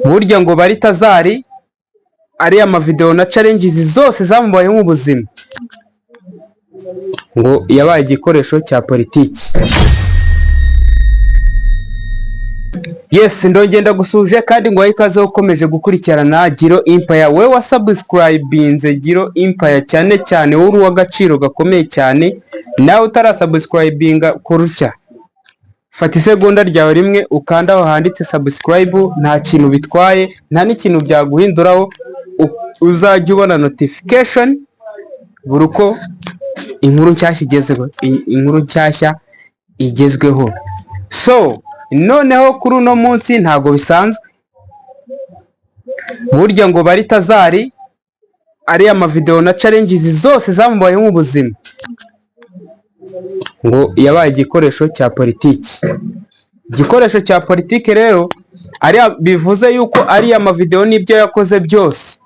burya ngo Baritazari ariya amavideo na challenges zose zamubayeho mu buzima ngo yabaye igikoresho cya politiki. Yes, ndongenda gusuje kandi ngo ikaze ukomeje gukurikirana Giro Empire. We wa subscribinze Giro Empire cyane cyane uri w'agaciro gakomeye cyane, nawe utarasubscribinga kurutya fata isegonda ryawe rimwe ukanda aho handitse subscribe, nta kintu bitwaye, nta n'ikintu byaguhinduraho, uzajya ubona notification buri uko inkuru nshyashya igezweho. So noneho kuri uno munsi ntago bisanzwe, burya ngo Baritazari ariya amavideo na challenges zose zamubayeho mu buzima ngo yabaye igikoresho cya politiki. Igikoresho cya politiki rero ariya bivuze yuko ariya amavideo n'ibyo yakoze byose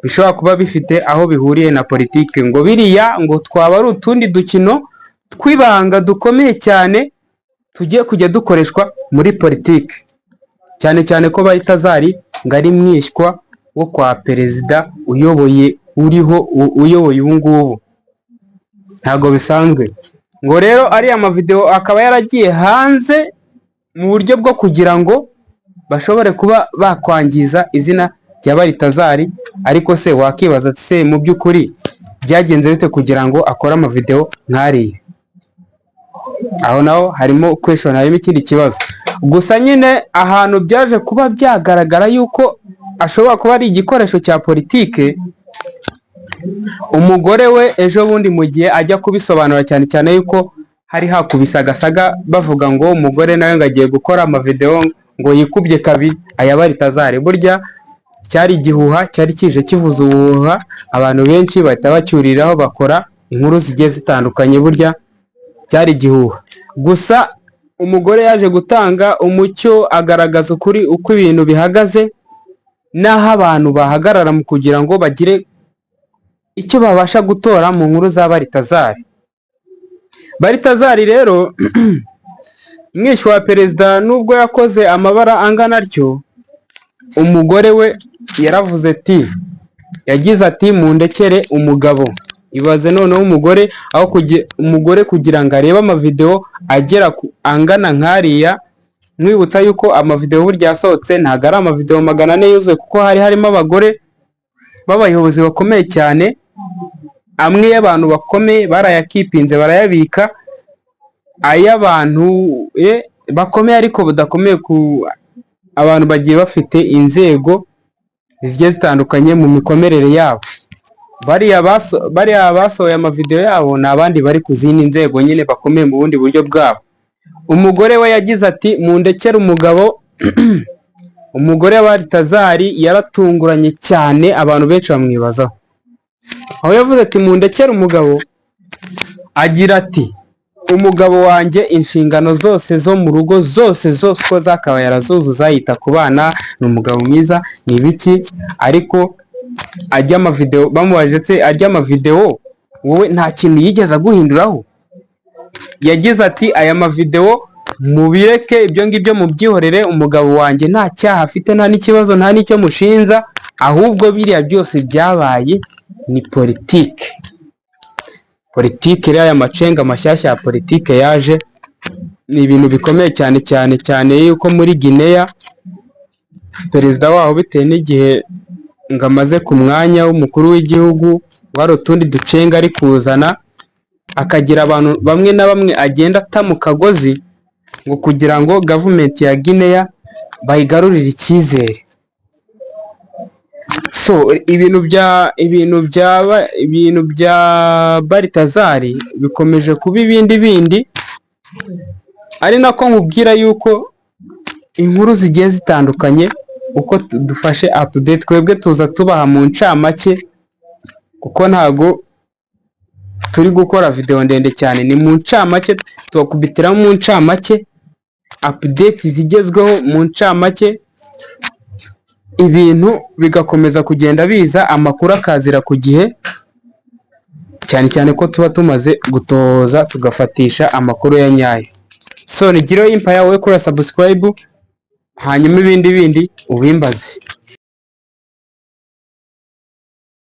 bishobora kuba bifite aho bihuriye na politiki, ngo biriya ngo twaba ari utundi dukino twibanga dukomeye cyane tugiye kujya dukoreshwa muri politiki, cyane cyane ko Baritazari ngo ari mwishywa wo kwa perezida uyoboye ubu ngubu. Ntago bisanzwe ngo rero ariya amavideo akaba yaragiye hanze mu buryo bwo kugira ngo bashobore kuba bakwangiza izina rya Baritazari. Ariko se wakibaza ati se mu by'ukuri byagenze bite kugira ngo akore amavideo nk'ariya? Aho naho harimo question, harimo ikindi kibazo. Gusa nyine ahantu byaje kuba byagaragara yuko ashobora kuba ari igikoresho cya politike, umugore we ejo bundi mu gihe ajya kubisobanura cyane cyane yuko hari hakubisagasaga bavuga ngo umugore nawe ngo agiye gukora amavideo ngo yikubye kabiri aya Baritazari. Burya cyari igihuha, cyari kije kivuza ubuhuha, abantu benshi bahita bacyuriraho bakora inkuru zigiye zitandukanye, burya cyari igihuha. Gusa umugore yaje gutanga umucyo, agaragaza ukuri uko ibintu bihagaze, naho abantu bahagarara mu kugira ngo bagire icyo babasha gutora mu nkuru za Baritazari. Baritazari rero mwishywa wa perezida nubwo yakoze amabara angana atyo, umugore we yaravuze ati, yagize ati mundekere umugabo. Ibaze noneho umugore kugira ngo arebe amavideo agera angana nk'ariya. Mwibutsa yuko amavideo burya yasohotse ntago ari amavideo 400 yuzuye, kuko hari harimo abagore b'abayobozi bakomeye cyane, amwe y'abantu bakomeye barayakipinze barayabika, ay'abantu bakomeye ariko badakomeye, ku abantu bagiye bafite inzego zigiye zitandukanye mu mikomerere yabo. Bariya basohoye amavideo yabo ni abandi bari ku zindi nzego nyine bakomeye mu bundi buryo bwabo. Umugore we yagize ati mundekere umugabo. Umugore wa Baritazari yaratunguranye cyane, abantu benshi bamwibazaho. Aho yavuze ati mundekere umugabo, agira ati umugabo wanjye inshingano zose zo mu rugo zose ko zakaba yarazuzuza, yita ku bana, ni umugabo mwiza, ni ibiki. Ariko ajya amavideo bamubaje ati ajya amavideo wowe nta kintu yigeze guhinduraho? Yagize ati aya mavideo mubireke, ibyo ngibyo mubyihorere, umugabo wanjye nta cyaha afite, nta n'ikibazo, nta n'icyo mushinja, ahubwo biriya byose byabaye ni politike. Politike rero aya macenga mashyashya ya politike yaje ni ibintu bikomeye cyane yuko muri Guinea perezida waho bitewe n'igihe ngo amaze ku mwanya w'umukuru w'igihugu, wari utundi ducenga ari kuzana, akagira abantu bamwe na bamwe agenda ata mu kagozi ngo kugira ngo government ya Guinea bayigarurire icyizere. So ibintu bya Baritazari bikomeje kuba ibindi, ari nako nkubwira yuko inkuru zigiye zitandukanye uko dufashe update twebwe tuza tubaha mu ncamake, kuko ntago turi gukora video ndende cyane, ni mu ncamake tukubitira mu ncamake update zigezweho mu ncamake, ibintu bigakomeza kugenda biza, amakuru akazira ku gihe, cyane ko tuba tumaze gutoza tugafatisha amakuru ya nyayo. So ni Giro Empire, we kora subscribe hanyuma ibindi ubimbaze.